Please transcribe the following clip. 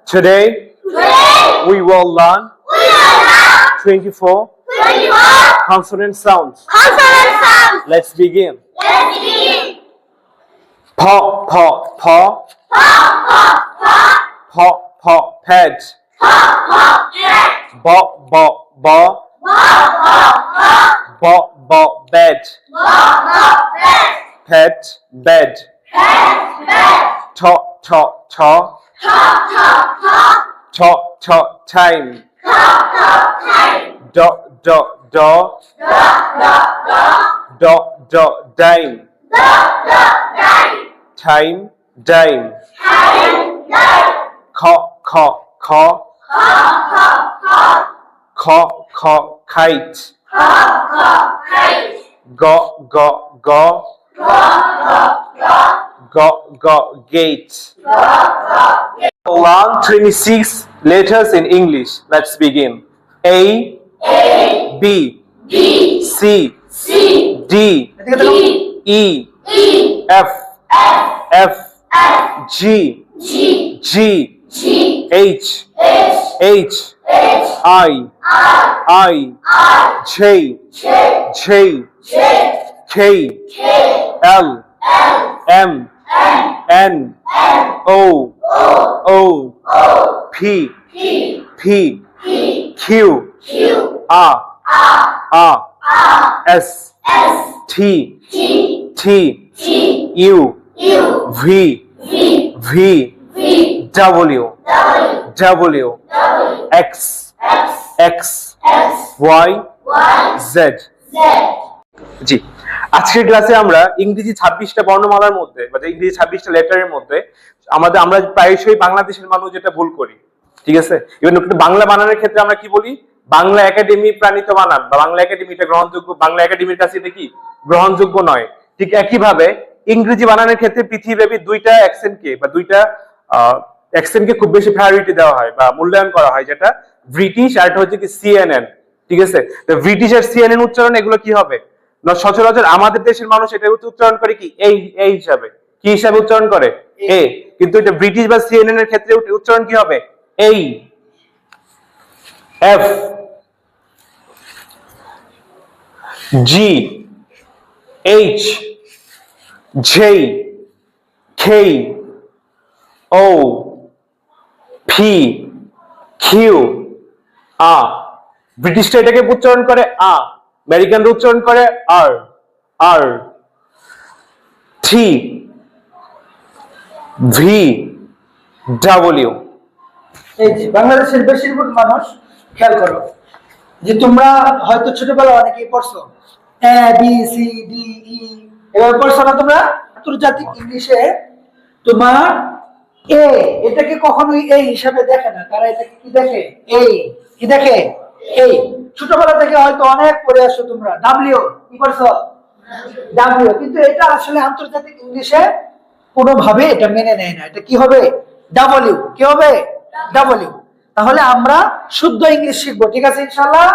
Today we will learn 24 consonant sounds. Let's begin. Paw, paw, paw. Paw, paw, pet. Bop, bop, bop. Bop, bop, bed. Pet, bed. Talk, talk, talk. Talk, talk, time. Dot, dot, dot. Dot, dot, dime. Time, dime. Cock, cock, cock. Cock, cock, kite. Got, got, got. Got, got, gate. Learn 26 letters in English. Let's begin. A, B, C, D, E, F, G, H, I, J, K, L, M, N, O, P, Q, R, S, T, U, V, W, X, Y, Z. জি, আজকের ক্লাসে আমরা ইংরেজি 26টা বর্ণমালার মধ্যে বা ইংরেজি 26টা লেটারের মধ্যে আমরা প্রায়শই বাংলাদেশের মানুষ যেটা ভুল করি, ঠিক আছে? ইভেন একটু বাংলা বানানোর ক্ষেত্রে আমরা কি বলি? বাংলা একাডেমি প্রাণিত বানান বা বাংলা একাডেমি এটা গ্রহণযোগ্য, বাংলা একাডেমির কাছে এটা কি গ্রহণযোগ্য নয়। ঠিক একইভাবে ইংরেজি বানানোর ক্ষেত্রে পৃথিবীব্যাপী দুইটা অ্যাকসেন্টকে বা দুইটা অ্যাকসেন্টকে খুব বেশি প্রায়োরিটি দেওয়া হয় বা মূল্যায়ন করা হয়, যেটা ব্রিটিশ আর এটা হচ্ছে কি সিএনএন, ঠিক আছে? তো ব্রিটিশ আর সিএনএন উচ্চারণ এগুলো কি হবে না, সচরাচর আমাদের দেশের মানুষ এটা উচ্চারণ করে কি এই হিসাবে, কি হিসাবে উচ্চারণ করে এ, কিন্তু এটা ব্রিটিশ বা সিএনএন এর ক্ষেত্রে উচ্চারণ কি হবে? এই, এফ, জি, এইচ, জে, কে, ও, পি, কিউ, আর। ব্রিটিশরা এটাকে উচ্চারণ করে আ, আমেরিকানরা উচ্চারণ করে আর। টি, ভি, ডাব্লিউ। এই যে বাংলাদেশের বেশিরভাগ মানুষ খেয়াল করো যে তোমরা হয়তো ছোটবেলায় অনেকেই পড়ছো A B C D E, এভাবে পড়ছো না তোমরা? আন্তর্জাতিক ইংলিশে তোমার এটাকে কখনোই এই হিসাবে দেখে না, তারা এটাকে কি দেখে? কি দেখে? ছোটবেলা থেকে হয়তো অনেক পড়ে আসছো তোমরা ডাব্লিউ, কি করছো? ডাব্লিউ, কিন্তু এটা আসলে আন্তর্জাতিক ইংলিশে কোনোভাবে এটা মেনে নেয় না। এটা কি হবে? ডাব্লিউ। কি হবে? ডাব্লিউ। তাহলে আমরা শুদ্ধ ইংলিশ শিখবো, ঠিক আছে ইনশাআল্লাহ?